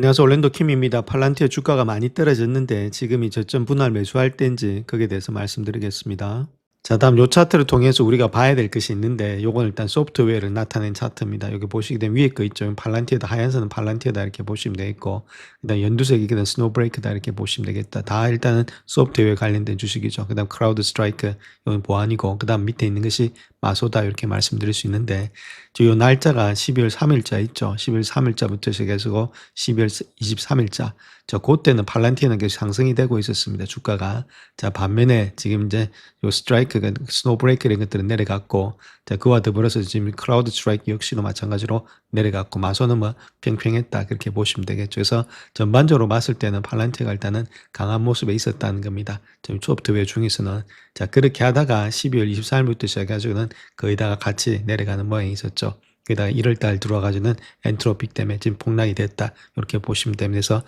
안녕하세요. 올랜도 킴입니다. 팔란티어 주가가 많이 떨어졌는데 지금이 저점 분할 매수할 때인지 거기에 대해서 말씀드리겠습니다. 자, 다음 요 차트를 통해서 우리가 봐야 될 것이 있는데 요건 일단 소프트웨어를 나타낸 차트입니다. 여기 보시게 되면 위에 거 있죠. 팔란티어다. 하얀 선은 팔란티어다 이렇게 보시면 되겠고, 그다음 연두색이 그다음 스노브레이크다 이렇게 보시면 되겠다. 다 일단은 소프트웨어 관련된 주식이죠. 그다음 크라우드 스트라이크 이건 보안이고, 그다음 밑에 있는 것이 마소다 이렇게 말씀드릴 수 있는데, 요 날짜가 12월 3일자 있죠. 12월 3일자부터 시작해서 12월 23일자. 그때는 팔란티어는 계속 상승이 되고 있었습니다. 주가가. 자, 반면에 지금 이제 요 스트라이크가 스노브레이크 이런 것들은 내려갔고, 자, 그와 더불어서 지금 크라우드 스트라이크 역시도 마찬가지로 내려갔고, 마소는 뭐 평평했다 그렇게 보시면 되겠죠. 그래서 전반적으로 봤을 때는 팔란티어가 일단은 강한 모습에 있었다는 겁니다. 지금 소프트웨어 중에서는. 자, 그렇게 하다가 12월 24일부터 시작해가지고는 거의 다가 같이 내려가는 모양이 있었죠. 게다가 1월달 들어와가지고는 엔트로피 때문에 지금 폭락이 됐다. 이렇게 보시면 됩니다. 그래서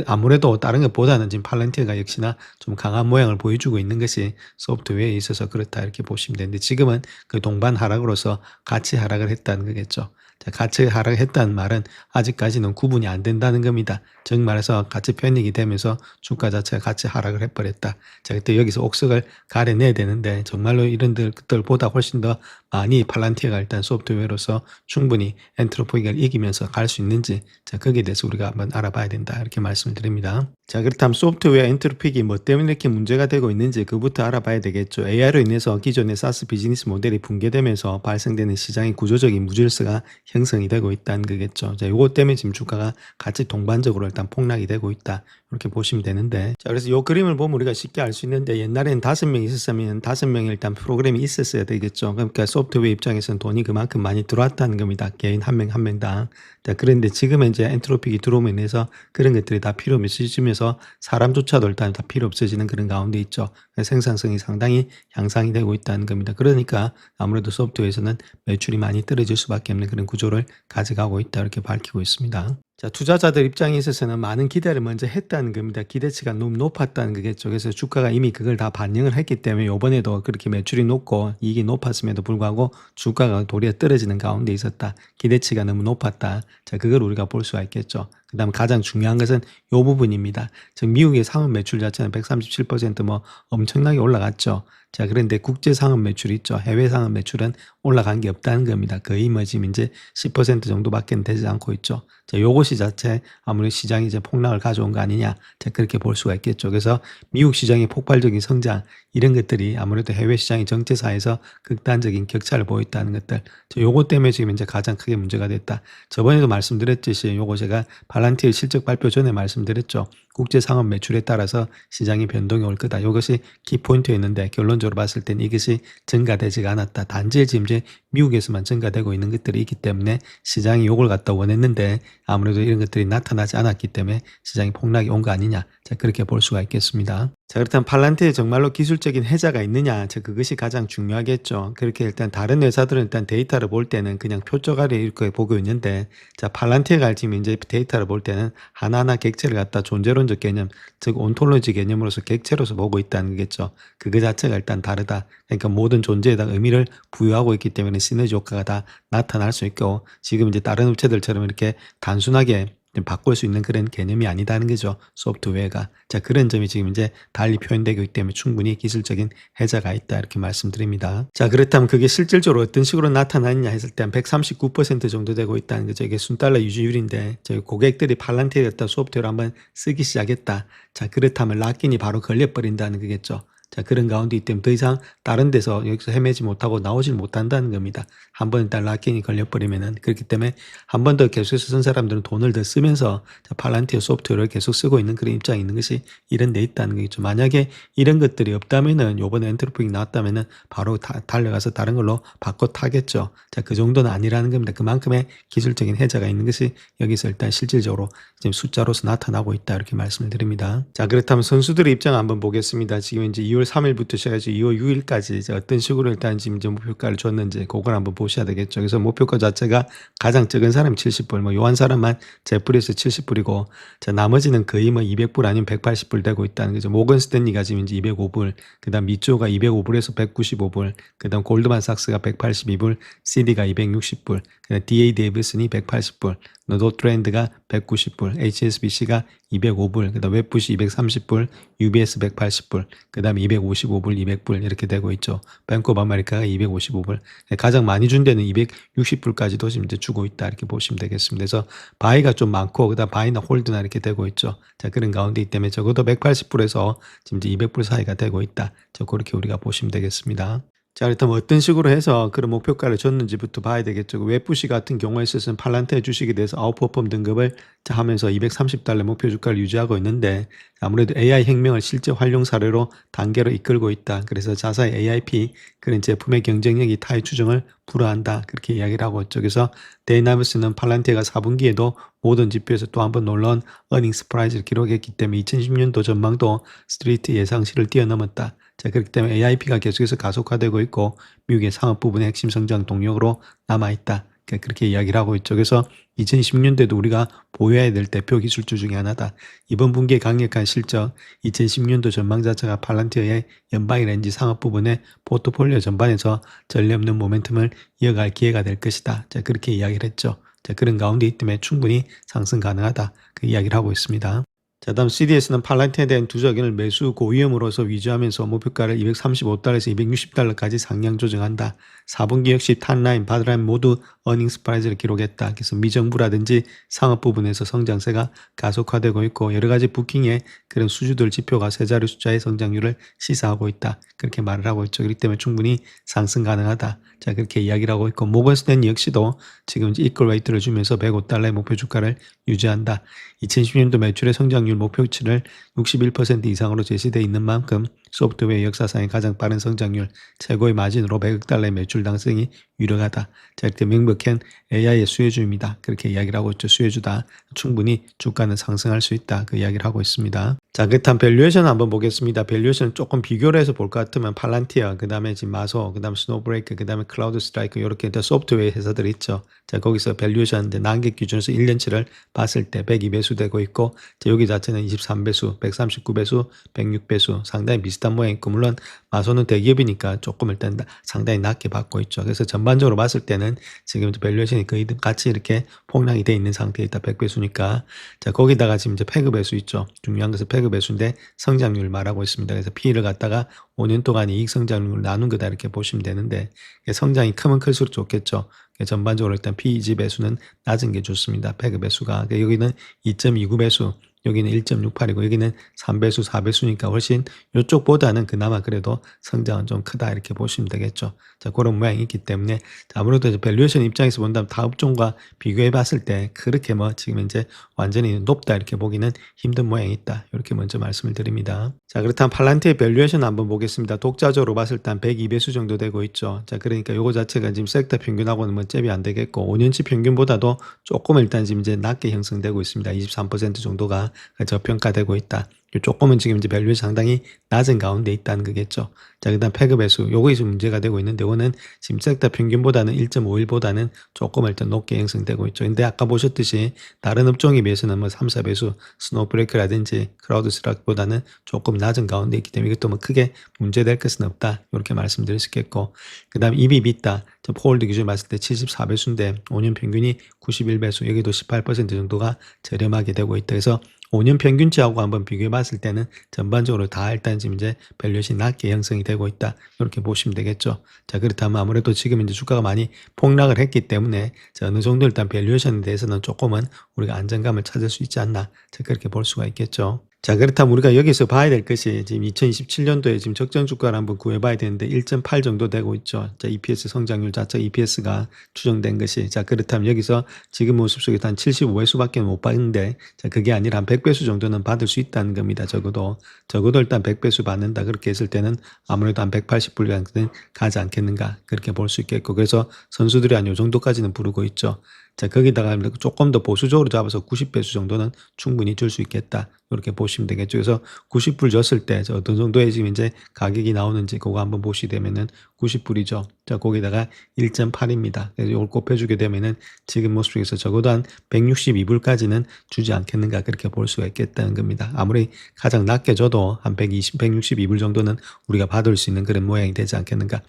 아무래도 다른 것보다는 지금 팔란티어가 역시나 좀 강한 모양을 보여주고 있는 것이 소프트웨어에 있어서 그렇다. 이렇게 보시면 되는데 지금은 그 동반 하락으로서 같이 하락을 했다는 거겠죠. 자, 같이 하락했다는 말은 아직까지는 구분이 안 된다는 겁니다. 즉 말해서 같이 편익이 되면서 주가 자체가 같이 하락을 해버렸다. 자, 그때 여기서 옥석을 가려내야 되는데 정말로 이런 것들보다 훨씬 더 많이 팔란티어가 일단 소프트웨어로서 충분히 엔트로피를 이기면서 갈 수 있는지, 자, 거기에 대해서 우리가 한번 알아봐야 된다. 이렇게 말씀을 드립니다. 자, 그렇다면 소프트웨어 엔트로피가 뭐 때문에 이렇게 문제가 되고 있는지 그부터 알아봐야 되겠죠. AI로 인해서 기존의 사스 비즈니스 모델이 붕괴되면서 발생되는 시장의 구조적인 무질서가 형성이 되고 있다는 거겠죠. 자, 요거 때문에 지금 주가가 같이 동반적으로 일단 폭락이 되고 있다. 이렇게 보시면 되는데, 자, 그래서 요 그림을 보면 우리가 쉽게 알 수 있는데, 옛날에는 5명이 있었으면 5명이 일단 프로그램이 있었어야 되겠죠. 그러니까 소프트웨어 입장에서는 돈이 그만큼 많이 들어왔다는 겁니다. 개인 한 명 한 명당. 자, 그런데 지금은 이제 엔트로픽이 들어옴에 인해서 그런 것들이 다 필요 없어지면서 사람조차도 일단 다 필요 없어지는 그런 가운데 있죠. 생산성이 상당히 향상이 되고 있다는 겁니다. 그러니까 아무래도 소프트웨어에서는 매출이 많이 떨어질 수밖에 없는 그런 구조를 가져가고 있다. 이렇게 밝히고 있습니다. 자, 투자자들 입장에 있어서는 많은 기대를 먼저 했다는 겁니다. 기대치가 너무 높았다는 거겠죠. 그래서 주가가 이미 그걸 다 반영을 했기 때문에 이번에도 그렇게 매출이 높고 이익이 높았음에도 불구하고 주가가 도리어 떨어지는 가운데 있었다. 기대치가 너무 높았다. 자, 그걸 우리가 볼 수가 있겠죠. 그 다음 가장 중요한 것은 이 부분입니다. 즉 미국의 상업 매출 자체는 137% 엄청나게 올라갔죠. 자, 그런데 국제 상업 매출이 있죠. 해외 상업 매출은 올라간 게 없다는 겁니다. 거의 지금 이제 10% 정도밖에 되지 않고 있죠. 자, 요것이 자체 아무리 시장이 이제 폭락을 가져온 거 아니냐. 자, 그렇게 볼 수가 있겠죠. 그래서 미국 시장의 폭발적인 성장, 이런 것들이 아무래도 해외 시장의 정체사에서 극단적인 격차를 보였다는 것들. 자, 요것 때문에 지금 이제 가장 크게 문제가 됐다. 저번에도 말씀드렸듯이 요거 제가 팔란티어 실적 발표 전에 말씀드렸죠. 국제 상업 매출에 따라서 시장이 변동이 올 거다. 이것이 키포인트였는데 결론적으로 봤을 땐 이것이 증가되지가 않았다. 단지 지금 이제 미국에서만 증가되고 있는 것들이 있기 때문에 시장이 요걸 갖다 원했는데 아무래도 이런 것들이 나타나지 않았기 때문에 시장이 폭락이 온 거 아니냐. 자, 그렇게 볼 수가 있겠습니다. 자, 그렇다면 팔란티어에 정말로 기술적인 해자가 있느냐. 자, 그것이 가장 중요하겠죠. 그렇게 일단 다른 회사들은 일단 데이터를 볼 때는 그냥 표적알이 이렇게 보고 있는데, 자, 팔란티어가 지금 이제 데이터를 볼 때는 하나하나 객체를 갖다 존재론적 개념, 즉 온톨로지 개념으로서 객체로서 보고 있다는 거겠죠. 그거 자체가 일단 다르다. 그러니까 모든 존재에다 의미를 부여하고 있기 때문에 시너지 효과가 다 나타날 수 있고, 지금 이제 다른 업체들처럼 이렇게 단순하게 바꿀 수 있는 그런 개념이 아니다는 거죠. 소프트웨어가. 자, 그런 점이 지금 이제 달리 표현되고 있기 때문에 충분히 기술적인 해자가 있다. 이렇게 말씀드립니다. 자, 그렇다면 그게 실질적으로 어떤 식으로 나타나느냐 했을 때 한 139% 정도 되고 있다는 거죠. 이게 순달러 유지율인데, 저희 고객들이 팔란티어였다 소프트웨어를 한번 쓰기 시작했다. 자, 그렇다면 락인이 바로 걸려버린다는 거겠죠. 자, 그런 가운데 있기 때문에 더 이상 다른 데서 여기서 헤매지 못하고 나오질 못한다는 겁니다. 한 번 일단 락인이 걸려버리면은. 그렇기 때문에 한 번 더 계속해서 쓴 사람들은 돈을 더 쓰면서 팔란티어 소프트웨어를 계속 쓰고 있는 그런 입장이 있는 것이 이런 데 있다는 거겠죠. 만약에 이런 것들이 없다면은 요번에 엔트로픽이 나왔다면은 바로 달려가서 다른 걸로 바꿔 타겠죠. 자, 그 정도는 아니라는 겁니다. 그만큼의 기술적인 해자가 있는 것이 여기서 일단 실질적으로 지금 숫자로서 나타나고 있다. 이렇게 말씀을 드립니다. 자, 그렇다면 선수들의 입장 한번 보겠습니다. 지금 이제 2월 3일부터 시작해서 2월 6일까지 어떤 식으로 일단 지금 이제 목표가를 줬는지 그걸 한번 보셔야 되겠죠. 그래서 목표가 자체가 가장 적은 사람이 70불, 요한 사람만 제프리에서 70불이고, 자, 나머지는 거의 200불 아니면 180불 되고 있다는 거죠. 모건 스탠리가 지금 이제 205불, 그 다음 미조가 205불에서 195불, 그 다음 골드만삭스가 182불, CD가 260불, 그 다음 DA 데이비슨이 180불, 노드트렌드가 190불, HSBC가 205불, 그다음 웹푸시 230불, UBS 180불, 그다음에 255불, 200불 이렇게 되고 있죠. 뱅크 오브 아메리카가 255불. 가장 많이 준 데는 260불까지도 지금 이제 주고 있다 이렇게 보시면 되겠습니다. 그래서 바이가 좀 많고 그다음 바이나 홀드나 이렇게 되고 있죠. 자, 그런 가운데이기 때문에 적어도 180불에서 지금 이제 200불 사이가 되고 있다. 자, 그렇게 우리가 보시면 되겠습니다. 자, 그렇다면 어떤 식으로 해서 그런 목표가를 줬는지부터 봐야 되겠죠. 웹푸시 같은 경우에 있어서는 팔란테 주식에 대해서 아웃퍼폼 등급을 하면서 230달러 목표 주가를 유지하고 있는데 아무래도 AI 혁명을 실제 활용 사례로 단계로 이끌고 있다. 그래서 자사의 AIP 그런 제품의 경쟁력이 타의 추정을 불허한다. 그렇게 이야기를 하고 있죠. 그래서 데이나미스는 팔란테가 4분기에도 모든 지표에서 또 한 번 놀라운 어닝 스프라이즈를 기록했기 때문에 2010년도 전망도 스트리트 예상치를 뛰어넘었다. 자, 그렇기 때문에 AIP가 계속해서 가속화되고 있고 미국의 상업 부분의 핵심 성장 동력으로 남아있다. 그렇게 이야기를 하고 있죠. 그래서 2010년도에도 우리가 보유해야 될 대표 기술주 중에 하나다. 이번 분기의 강력한 실적, 2010년도 전망 자체가 팔란티어의 연방의 렌즈 상업 부분의 포트폴리오 전반에서 전례 없는 모멘텀을 이어갈 기회가 될 것이다. 자, 그렇게 이야기를 했죠. 자, 그런 가운데 있기 충분히 상승 가능하다. 그 이야기를 하고 있습니다. 자, 다음 CDS는 팔란티에 대한 두적인을 매수 고위험으로서 위주하면서 목표가를 235달러에서 260달러까지 상향 조정한다. 4분기 역시 탑라인, 바드라인 모두 어닝 스프라이즈를 기록했다. 그래서 미정부라든지 상업 부분에서 성장세가 가속화되고 있고 여러 가지 부킹의 그런 수주들 지표가 세 자리 숫자의 성장률을 시사하고 있다. 그렇게 말을 하고 있죠. 그렇기 때문에 충분히 상승 가능하다. 자, 그렇게 이야기를 하고 있고 모건 스탠리 역시도 지금 이퀄 웨이트를 주면서 105달러의 목표 주가를 유지한다. 2010년도 매출의 성장률 목표치를 61% 이상으로 제시되어 있는 만큼 소프트웨어 역사상의 가장 빠른 성장률, 최고의 마진으로 100억 달러의 매출 달성이 유력하다. 자, 이렇게 명백한 AI의 수혜주입니다. 그렇게 이야기를 하고 있죠. 수혜주다. 충분히 주가는 상승할 수 있다. 그 이야기를 하고 있습니다. 자, 그렇다면 밸류에이션 한번 보겠습니다. 밸류에이션 조금 비교를 해서 볼 것 같으면 팔란티어, 그 다음에 지금 마소, 그 다음에 스노우브레이크, 그 다음에 클라우드 스트라이크 이렇게 소프트웨어 회사들이 있죠. 자, 거기서 밸류에이션 난객 기준에서 1년치를 봤을 때 102배수 되고 있고 자, 여기 자체는 23배수, 139배수, 106배수 상당히 비슷한 모양이 있고 물론 마소는 대기업이니까 조금 일단 상당히 낮게 받고 있죠. 그래서 전반적으로 봤을 때는 지금 밸류에이션이 거의 같이 이렇게 폭락이 돼 있는 상태에 있다. 100배수니까. 자, 거기다가 지금 이제 패그 배수 있죠. 중요한 것은 패그 배수인데 성장률을 말하고 있습니다. 그래서 P를 갖다가 5년 동안 이익 성장률을 나눈 거다 이렇게 보시면 되는데 성장이 크면 클수록 좋겠죠. 전반적으로 일단 PEG 배수는 낮은 게 좋습니다. 패그 배수가. 여기는 2.29배수, 여기는 1.68이고 여기는 3배수, 4배수니까 훨씬 이쪽보다는 그나마 그래도 성장은 좀 크다 이렇게 보시면 되겠죠. 자, 그런 모양이 있기 때문에 아무래도 밸류에이션 입장에서 본다면 다 업종과 비교해 봤을 때 그렇게 뭐 지금 이제 완전히 높다 이렇게 보기는 힘든 모양이 있다. 이렇게 먼저 말씀을 드립니다. 자, 그렇다면 팔란티의 밸류에이션 한번 보겠습니다. 독자적으로 봤을 때 한 102배수 정도 되고 있죠. 자, 그러니까 요거 자체가 지금 섹터 평균하고는 뭐 잽이 안 되겠고 5년치 평균보다도 조금 일단 지금 이제 낮게 형성되고 있습니다. 23% 정도가 저평가되고 있다. 조금은 지금 이제 밸류에이션 상당히 낮은 가운데 있다는 거겠죠. 자, 그다음 패그 배수. 요거 좀 문제가 되고 있는데 이거는 지금 섹터 평균보다는 1.51보다는 조금 일단 높게 형성되고 있죠. 근데 아까 보셨듯이 다른 업종에 비해서는 뭐 3, 4배수 스노우브레이크라든지 크라우드 스트라이크보다는 조금 낮은 가운데 있기 때문에 이것도 뭐 크게 문제될 것은 없다. 이렇게 말씀드릴 수 있겠고. 그다음 EBITDA 포홀드 기준으로 봤을 때 74배수인데 5년 평균이 91배수 여기도 18% 정도가 저렴하게 되고 있다. 그래서 5년 평균치하고 한번 비교해 봤을 때는 전반적으로 다 일단 지금 이제 밸류에이션이 낮게 형성이 되고 있다. 이렇게 보시면 되겠죠. 자, 그렇다면 아무래도 지금 이제 주가가 많이 폭락을 했기 때문에 자, 어느 정도 일단 밸류에이션에 대해서는 조금은 우리가 안정감을 찾을 수 있지 않나. 자, 그렇게 볼 수가 있겠죠. 자, 그렇다면 우리가 여기서 봐야 될 것이 지금 2027년도에 지금 적정 주가를 한번 구해봐야 되는데 1.8 정도 되고 있죠. 자, EPS 성장률 자체 EPS가 추정된 것이. 자, 그렇다면 여기서 지금 모습 속에서 한 75배수밖에 못 받는데 자, 그게 아니라 한 100배수 정도는 받을 수 있다는 겁니다. 적어도 일단 100배수 받는다. 그렇게 했을 때는 아무래도 한 180불까지는 가지 않겠는가. 그렇게 볼 수 있겠고. 그래서 선수들이 한 요 정도까지는 부르고 있죠. 자, 거기다가 조금 더 보수적으로 잡아서 90배수 정도는 충분히 줄 수 있겠다. 그렇게 보시면 되겠죠. 그래서 90불 줬을 때 어떤 정도의 지금 이제 가격이 나오는지 그거 한번 보시게 되면은 90불이죠. 자, 거기다가 1.8입니다. 그래서 이걸 곱해주게 되면은 지금 모습에서 적어도 한 162불까지는 주지 않겠는가 그렇게 볼 수가 있겠다는 겁니다. 아무리 가장 낮게 줘도 한 120, 162불 정도는 우리가 받을 수 있는 그런 모양이 되지 않겠는가.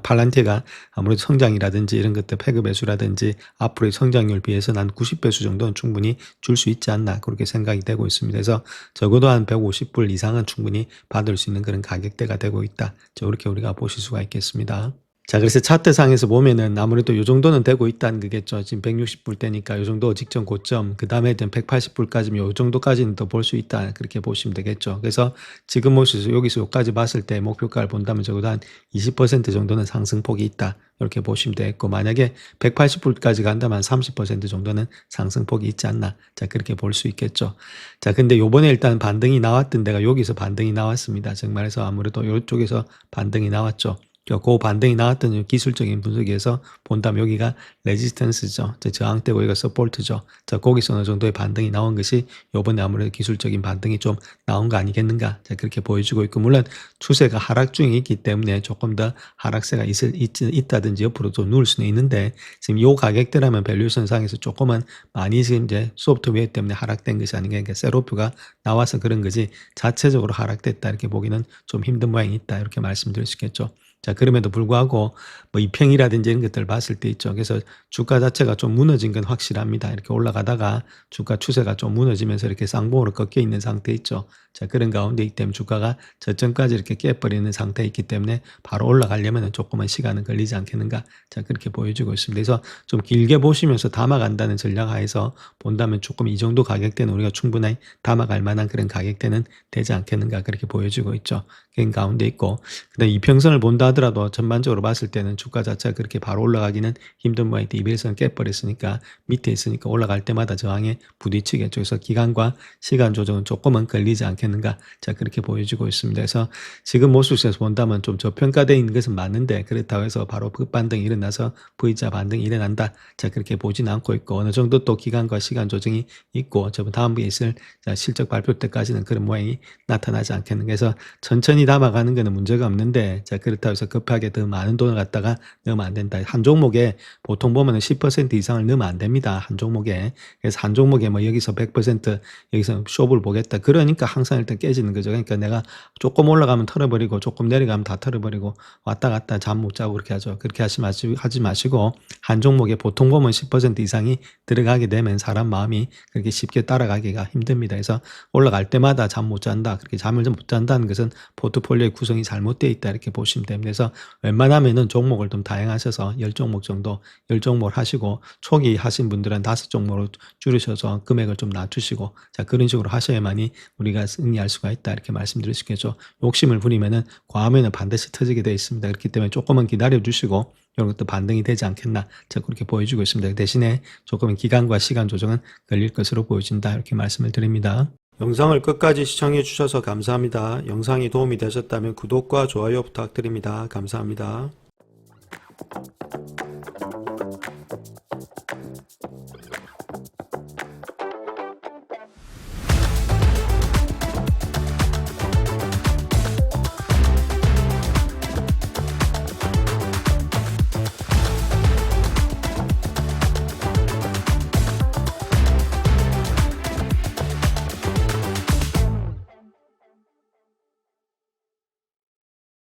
팔란티가 아무래도 성장이라든지 이런 것들 패그 배수라든지 앞으로의 성장률 비해서는 한 90배수 정도는 충분히 줄 수 있지 않나 그렇게 생각이 되고 있습니다. 그래서 적어도 한 150불 이상은 충분히 받을 수 있는 그런 가격대가 되고 있다. 이렇게 우리가 보실 수가 있겠습니다. 자, 그래서 차트상에서 보면은 아무래도 요 정도는 되고 있다는 거겠죠. 지금 160불 대니까 요 정도 직전 고점, 그 다음에 180불까지면 요 정도까지는 더 볼 수 있다. 그렇게 보시면 되겠죠. 그래서 지금 모습에서 여기서 요까지 봤을 때 목표가를 본다면 적어도 한 20% 정도는 상승폭이 있다. 이렇게 보시면 되겠고, 만약에 180불까지 간다면 30% 정도는 상승폭이 있지 않나. 자, 그렇게 볼 수 있겠죠. 자, 근데 요번에 일단 반등이 나왔던 데가 여기서 반등이 나왔습니다. 정말해서 아무래도 요쪽에서 반등이 나왔죠. 그 반등이 나왔던 기술적인 분석에서 본다면 여기가 레지스턴스죠. 저항대고 여기가 서포트죠. 자, 거기서 어느 정도의 반등이 나온 것이 요번에 아무래도 기술적인 반등이 좀 나온 거 아니겠는가. 자, 그렇게 보여주고 있고, 물론 추세가 하락 중에 있기 때문에 조금 더 하락세가 있다든지 옆으로 좀 누울 수는 있는데, 지금 요 가격대라면 밸류에이션 상에서 조금은 많이 지금 이제 소프트웨어 때문에 하락된 것이 아닌가. 그러니까 셀오프가 나와서 그런 거지 자체적으로 하락됐다 이렇게 보기는 좀 힘든 모양이 있다 이렇게 말씀드릴 수 있겠죠. 자, 그럼에도 불구하고 뭐 이평이라든지 이런 것들을 봤을 때 있죠. 그래서 주가 자체가 좀 무너진 건 확실합니다. 이렇게 올라가다가 주가 추세가 좀 무너지면서 이렇게 쌍봉으로 꺾여 있는 상태 있죠. 자, 그런 가운데 있기 때문에 주가가 저점까지 이렇게 깨버리는 상태에 있기 때문에 바로 올라가려면 조금은 시간은 걸리지 않겠는가. 자, 그렇게 보여주고 있습니다. 그래서 좀 길게 보시면서 담아간다는 전략 하에서 본다면 조금 이 정도 가격대는 우리가 충분히 담아갈 만한 그런 가격대는 되지 않겠는가. 그렇게 보여주고 있죠. 그런 가운데 있고, 그다음 이평선을 본다 하더라도 전반적으로 봤을 때는 주가 자체가 그렇게 바로 올라가기는 힘든 모양인데 이평선 깨버렸으니까 밑에 있으니까 올라갈 때마다 저항에 부딪히겠죠. 그래서 기간과 시간 조정은 조금은 걸리지 않겠는가. 자, 그렇게 보여주고 있습니다. 그래서 지금 모습에서 본다면 좀 저평가되어 있는 것은 맞는데 그렇다고 해서 바로 급반등이 일어나서 V자 반등이 일어난다. 자, 그렇게 보진 않고 있고 어느 정도 또 기간과 시간 조정이 있고 다음에 있을 실적 발표 때까지는 그런 모양이 나타나지 않겠는가. 그래서 천천히 담아가는 거는 문제가 없는데 자, 그렇다고 해서 급하게 더 많은 돈을 갖다가 넣으면 안 된다. 한 종목에 보통 보면 10% 이상을 넣으면 안 됩니다. 한 종목에. 그래서 한 종목에 뭐 여기서 100% 여기서 쇼부를 보겠다. 그러니까 항상 일단 깨지는 거죠. 그러니까 내가 조금 올라가면 털어버리고 조금 내려가면 다 털어버리고 왔다 갔다 잠 못 자고 그렇게 하죠. 그렇게 하지 마시고 한 종목에 보통 보면 10% 이상이 들어가게 되면 사람 마음이 그렇게 쉽게 따라가기가 힘듭니다. 그래서 올라갈 때마다 잠 못 잔다. 그렇게 잠을 좀 못 잔다는 것은 포트폴리오의 구성이 잘못되어 있다. 이렇게 보시면 됩니다. 그래서 웬만하면은 종목을 좀 다양하셔서 10종목 정도 10종목을 하시고 초기 하신 분들은 5종목으로 줄이셔서 금액을 좀 낮추시고 자, 그런 식으로 하셔야만이 우리가 승리할 수가 있다. 이렇게 말씀드릴 수 있겠죠. 욕심을 부리면은 과하면은 반드시 터지게 되어 있습니다. 그렇기 때문에 조금은 기다려 주시고 이런 것도 반등이 되지 않겠나. 자, 그렇게 보여주고 있습니다. 대신에 조금은 기간과 시간 조정은 걸릴 것으로 보여진다. 이렇게 말씀을 드립니다. 영상을 끝까지 시청해 주셔서 감사합니다. 영상이 도움이 되셨다면 구독과 좋아요 부탁드립니다. 감사합니다.